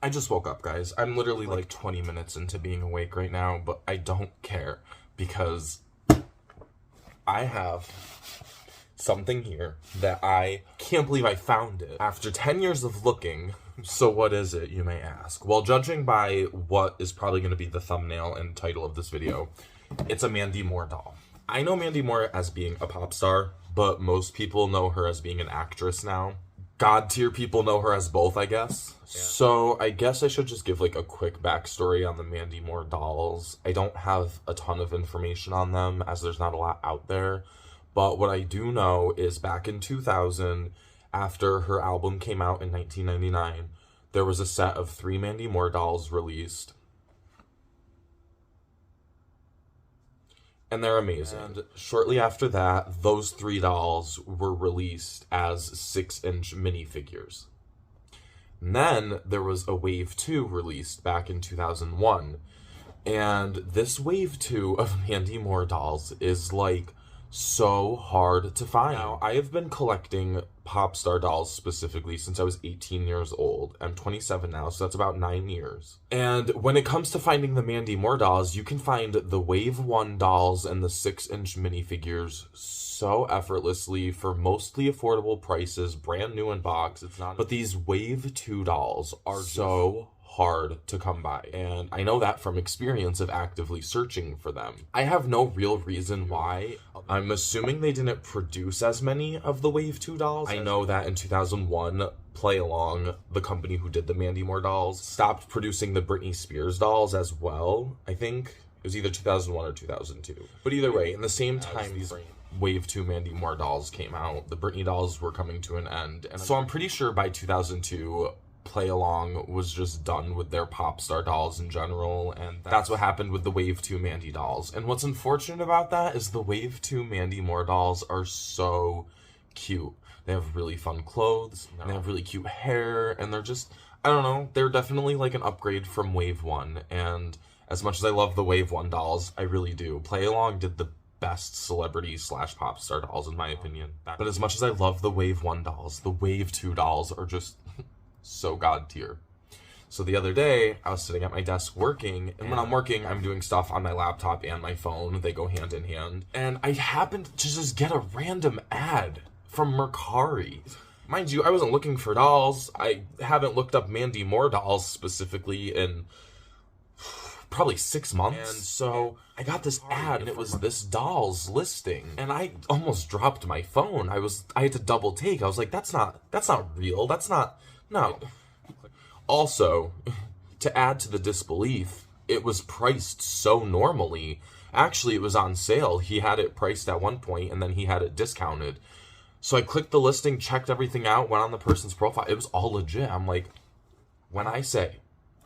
I just woke up, guys. I'm literally like 20 minutes into being awake right now, but I don't care because I have something here that I can't believe I found it after 10 years of looking. So what is it, you may ask? Well, judging by what is probably going to be the thumbnail and title of this video, it's a Mandy Moore doll. I know Mandy Moore as being a pop star, but most people know her as being an actress now. God tier people know her as both, I guess. Yeah. So I guess I should just give like a quick backstory on the Mandy Moore dolls. I don't have a ton of information on them as there's not a lot out there. But what I do know is back in 2000, after her album came out in 1999, there was a set of 3 Mandy Moore dolls released. And they're amazing. And shortly after that, those 3 dolls were released as 6-inch minifigures. And then there was a Wave 2 released back in 2001. And this Wave 2 of Mandy Moore dolls is like so hard to find. Now, I have been collecting pop star dolls specifically since I was 18 years old. I'm 27 now, so that's about 9 years. And when it comes to finding the Mandy Moore dolls, you can find the Wave 1 dolls and the 6-inch minifigures so effortlessly for mostly affordable prices, brand new in box. It's not, but these Wave 2 dolls are so hard to come by, and I know that from experience of actively searching for them. I have no real reason why. I'm assuming they didn't produce as many of the Wave 2 dolls. I know that in 2001, Play Along, the company who did the Mandy Moore dolls, stopped producing the Britney Spears dolls as well. I think it was either 2001 or 2002. But either way, in the same time these Wave 2 Mandy Moore dolls came out, the Britney dolls were coming to an end. And so I'm pretty sure by 2002, Play Along was just done with their pop star dolls in general, and that's what happened with the Wave 2 Mandy dolls. And what's unfortunate about that is the Wave 2 Mandy Moore dolls are so cute. They have really fun clothes, and they have really cute hair, and they're just, I don't know, they're definitely like an upgrade from Wave 1, and as much as I love the Wave 1 dolls, I really do. Play Along did the best celebrity / pop star dolls in my opinion. But as much as I love the Wave 1 dolls, the Wave 2 dolls are just so god tier. So the other day, I was sitting at my desk working, and when I'm working, I'm doing stuff on my laptop and my phone. They go hand in hand. And I happened to just get a random ad from Mercari. Mind you, I wasn't looking for dolls. I haven't looked up Mandy Moore dolls specifically in probably 6 months. And so I got this ad, and it was this doll's listing, and I almost dropped my phone. I had to double take. I was like, that's not real. No. Also, to add to the disbelief, it was priced so normally. Actually, it was on sale. He had it priced at one point, and then he had it discounted. So I clicked the listing, checked everything out, went on the person's profile. It was all legit. I'm like, when I say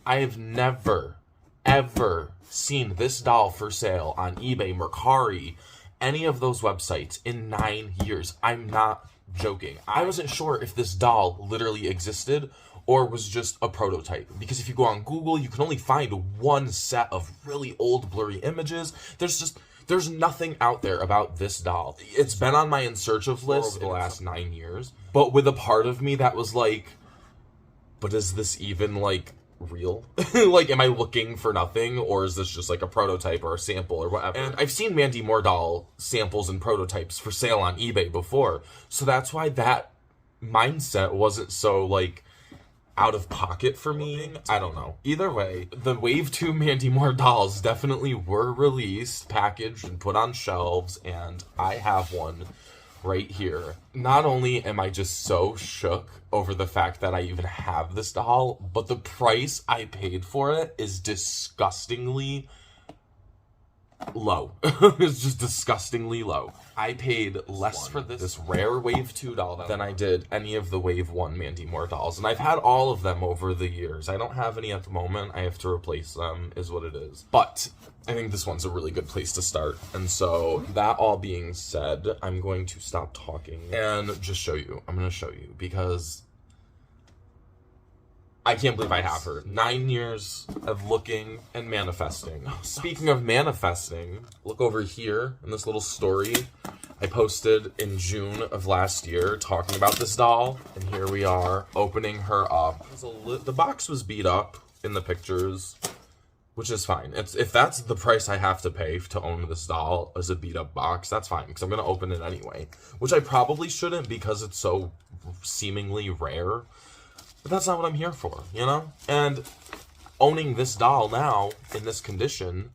I have never, ever seen this doll for sale on eBay, Mercari, any of those websites in 9 years, I'm not joking. I wasn't sure if this doll literally existed or was just a prototype, because if you go on Google, you can only find one set of really old blurry images. There's nothing out there about this doll. It's been on my in search of list over the last 9 years, but with a part of me that was like, but is this even like real? Like, am I looking for nothing, or is this just like a prototype or a sample or whatever? And I've seen Mandy Moore doll samples and prototypes for sale on eBay before, so that's why that mindset wasn't so like out of pocket for me. I don't know. Either way, the Wave 2 Mandy Moore dolls definitely were released, packaged, and put on shelves, and I have one right here. Not only am I just so shook over the fact that I even have this doll, but the price I paid for it is disgustingly low. It's just disgustingly low. I paid less for this rare Wave 2 doll than I did any of the Wave 1 Mandy Moore dolls, and I've had all of them over the years. I don't have any at the moment. I have to replace them, is what it is. But I think this one's a really good place to start, and so that all being said, I'm going to stop talking and just show you. I'm going to show you, because I can't believe I have her. 9 years of looking and manifesting. Speaking of manifesting, look over here in this little story. I posted in June of last year talking about this doll, and here we are opening her up. The box was beat up in the pictures, which is fine. If that's the price I have to pay to own this doll as a beat up box, that's fine, because I'm going to open it anyway, which I probably shouldn't because it's so seemingly rare, but that's not what I'm here for, you know? And owning this doll now in this condition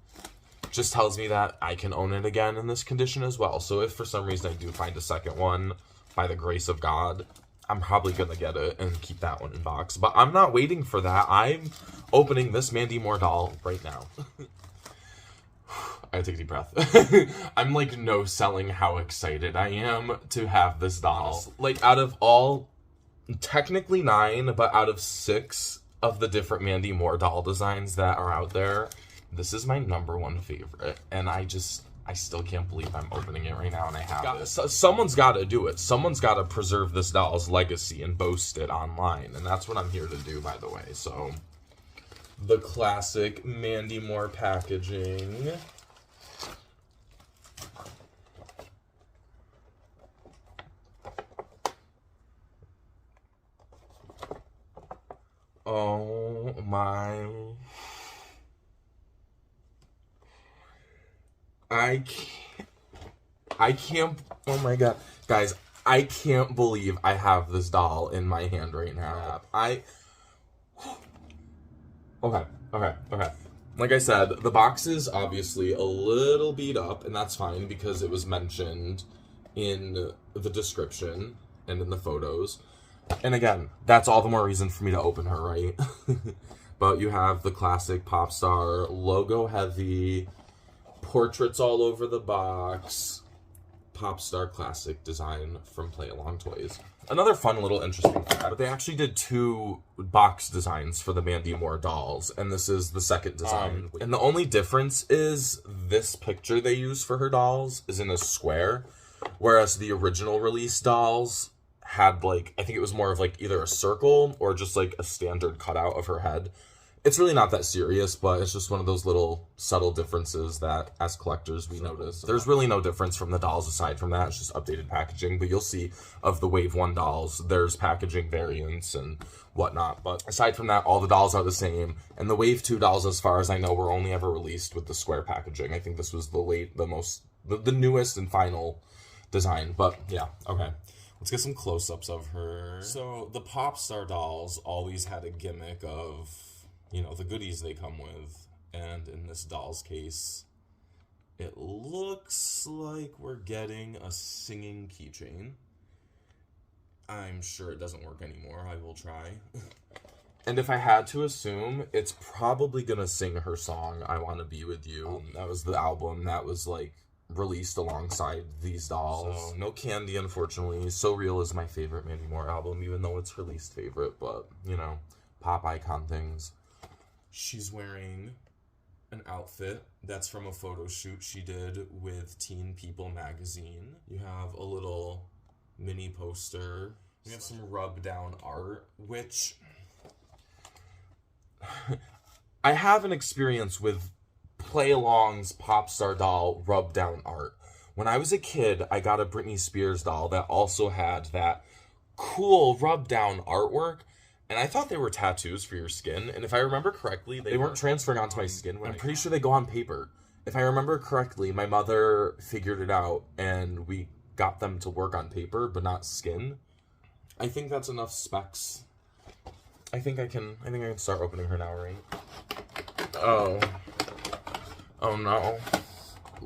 just tells me that I can own it again in this condition as well. So if for some reason I do find a second one, by the grace of God, I'm probably going to get it and keep that one in box. But I'm not waiting for that. I'm opening this Mandy Moore doll right now. I take a deep breath. I'm like no selling how excited I am to have this doll. Like out of all, technically 9, but out of 6 of the different Mandy Moore doll designs that are out there, this is my #1 favorite, and I still can't believe I'm opening it right now, and I have it. Someone's got to do it. Someone's got to preserve this doll's legacy and boast it online, and that's what I'm here to do, by the way. So, the classic Mandy Moore packaging. Oh my... I can't, oh my god. Guys, I can't believe I have this doll in my hand right now. Okay. Like I said, the box is obviously a little beat up, and that's fine because it was mentioned in the description and in the photos. And again, that's all the more reason for me to open her, right? But you have the classic pop star, logo heavy, portraits all over the box, pop star classic design from Play Along Toys. Another fun little interesting fact, but they actually did 2 box designs for the Mandy Moore dolls, and this is the second design. And the only difference is this picture they use for her dolls is in a square, whereas the original release dolls had like, I think it was more of like either a circle or just like a standard cutout of her head. It's really not that serious, but it's just one of those little subtle differences that, as collectors, we notice. There's really no difference from the dolls aside from that. It's just updated packaging. But you'll see of the Wave 1 dolls, there's packaging variants and whatnot. But aside from that, all the dolls are the same. And the Wave 2 dolls, as far as I know, were only ever released with the square packaging. I think this was the newest and final design. But yeah, okay. Let's get some close-ups of her. So the pop star dolls always had a gimmick of, you know, the goodies they come with. And in this doll's case, it looks like we're getting a singing keychain. I'm sure it doesn't work anymore. I will try. And if I had to assume, it's probably gonna sing her song, I Wanna Be With You. That was the album that was, like, released alongside these dolls. So, no candy, unfortunately. So Real is my favorite Mandy Moore album, even though it's her least favorite. But, you know, pop icon things. She's wearing an outfit that's from a photo shoot she did with Teen People magazine. You have a little mini poster. We have some rub down art, which I have an experience with Play Along's pop star doll rub down art. When I was a kid, I got a Britney Spears doll that also had that cool rub down artwork. And I thought they were tattoos for your skin. And if I remember correctly, they weren't transferring onto my skin. I'm pretty sure they go on paper. If I remember correctly, my mother figured it out and we got them to work on paper, but not skin. I think that's enough specs. I think I can start opening her now, right? Oh. Oh no.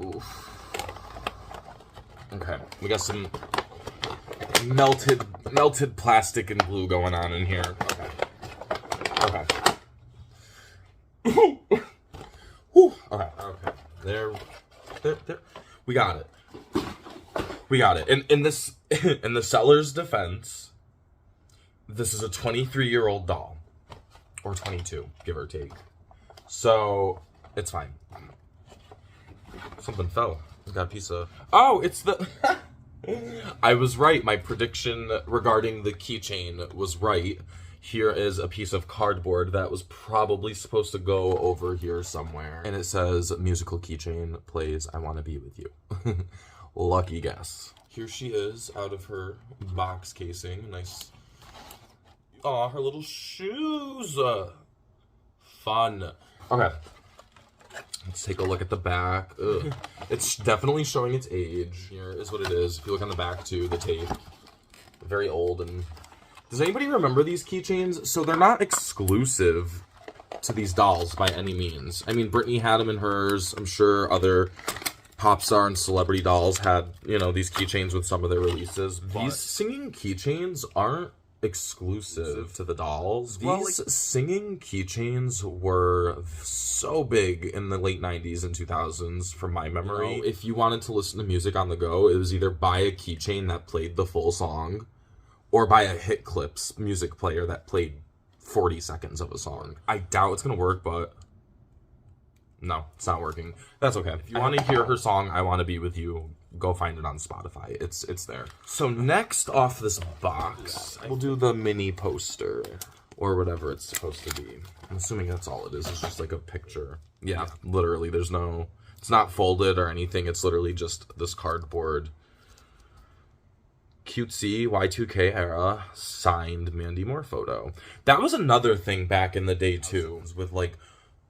Oof. Okay. We got some melted plastic and glue going on in here. Okay. Okay. There. We got it. In this, in the seller's defense, this is a 23-year-old doll, or 22, give or take. So it's fine. Something fell. I got a piece of. Oh, it's the. I was right. My prediction regarding the keychain was right. Here is a piece of cardboard that was probably supposed to go over here somewhere. And it says, musical keychain plays I Wanna Be With You. Lucky guess. Here she is out of her box casing. Nice. Aw, her little shoes. Fun. Okay. Let's take a look at the back. Ugh. It's definitely showing its age. Here is what it is. If you look on the back too, the tape. Very old. And does anybody remember these keychains? So they're not exclusive to these dolls by any means. I mean, Britney had them in hers. I'm sure other pop star and celebrity dolls had, you know, these keychains with some of their releases. But these singing keychains aren't exclusive to the dolls. These singing keychains were so big in the late 90s and 2000s from my memory. You know, if you wanted to listen to music on the go, it was either buy a keychain that played the full song or buy a Hit Clips music player that played 40 seconds of a song. I doubt it's gonna work, but no, it's not working. That's okay. If you want to hear her song, I Want to Be With You, go find it on Spotify. It's there. So next off this box, we'll do the mini poster, or whatever it's supposed to be. I'm assuming that's all it is. It's just like a picture. Yeah, literally. There's no... It's not folded or anything. It's literally just this cardboard. Cutesy Y2K era signed Mandy Moore photo. That was another thing back in the day, too, with, like,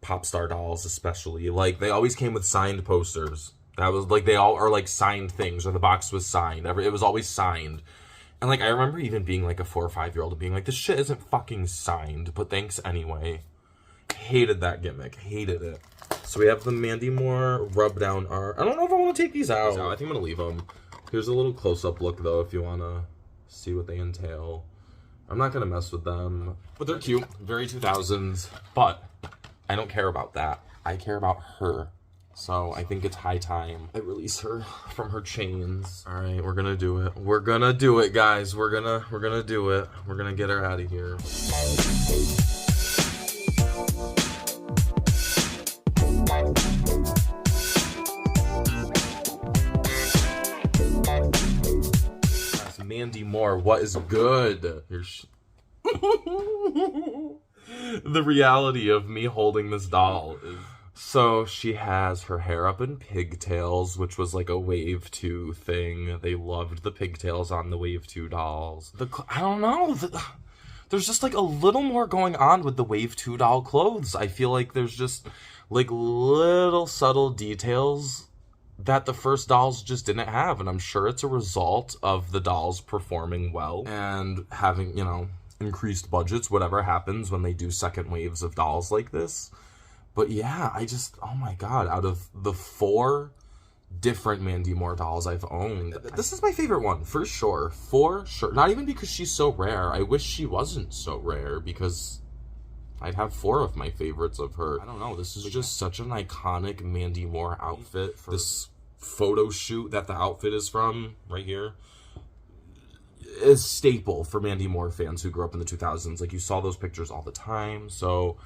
pop star dolls especially. Like, they always came with signed posters. That was like, they all are like signed things, or the box was signed. It was always signed. And like, I remember even being like a 4 or 5 year old and being like, this shit isn't fucking signed, but thanks anyway. Hated that gimmick. Hated it. So we have the Mandy Moore rub down art. I don't know if I want to take these out. I think I'm gonna leave them. Here's a little close up look though, if you want to see what they entail. I'm not gonna mess with them, but they're cute. Very 2000s, but I don't care about that. I care about her. So I think it's high time I release her from her chains. All right, we're gonna do it. We're gonna do it, guys. We're gonna do it. We're gonna get her out of here. That's Mandy Moore. What is good? Here's the reality of me holding this doll is... So she has her hair up in pigtails, which was like a Wave 2 thing. They loved the pigtails on the Wave 2 dolls. I don't know. There's just like a little more going on with the Wave 2 doll clothes. I feel like there's just like little subtle details that the first dolls just didn't have. And I'm sure it's a result of the dolls performing well and having, you know, increased budgets, whatever happens when they do second waves of dolls like this. But yeah, oh my god, out of the 4 different Mandy Moore dolls I've owned, this is my favorite one, for sure. For sure. Not even because she's so rare. I wish she wasn't so rare, because I'd have 4 of my favorites of her. I don't know, this is just such an iconic Mandy Moore outfit. For this photo shoot that the outfit is from, right here, is staple for Mandy Moore fans who grew up in the 2000s. Like, you saw those pictures all the time, so...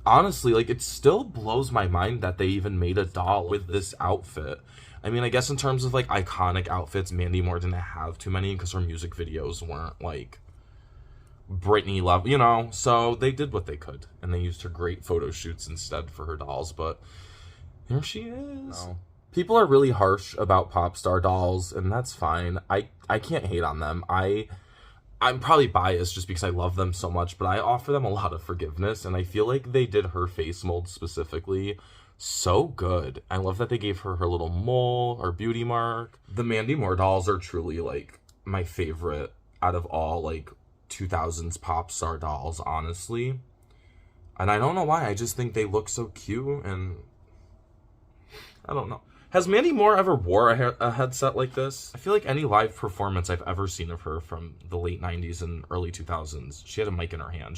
Honestly, like, it still blows my mind that they even made a doll with this outfit. I mean, I guess in terms of, like, iconic outfits, Mandy Moore didn't have too many because her music videos weren't, like, Britney level, you know? So they did what they could, and they used her great photo shoots instead for her dolls, but here she is. No. People are really harsh about pop star dolls, and that's fine. I can't hate on them. I'm probably biased just because I love them so much, but I offer them a lot of forgiveness, and I feel like they did her face mold specifically so good. I love that they gave her her little mole or beauty mark. The Mandy Moore dolls are truly, like, my favorite out of all, like, 2000s pop star dolls, honestly. And I don't know why, I just think they look so cute, and I don't know. Has Mandy Moore ever wore a headset like this? I feel like any live performance I've ever seen of her from the late 90s and early 2000s, she had a mic in her hand.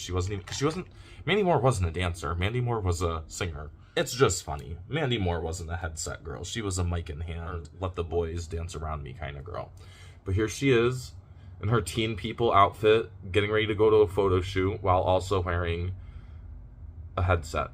Mandy Moore wasn't a dancer. Mandy Moore was a singer. It's just funny. Mandy Moore wasn't a headset girl. She was a mic in hand, let the boys dance around me kind of girl. But here she is in her Teen People outfit, getting ready to go to a photo shoot while also wearing a headset.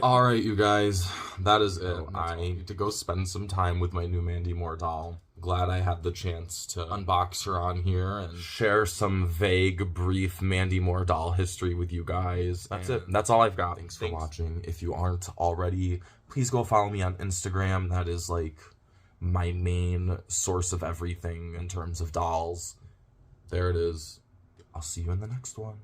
All right, you guys, that is it. I need to go spend some time with my new Mandy Moore doll. Glad I had the chance to unbox her on here and share some vague, brief Mandy Moore doll history with you guys. That's it. That's all I've got. Thanks for watching. If you aren't already, please go follow me on Instagram. That is, like, my main source of everything in terms of dolls. There it is. I'll see you in the next one.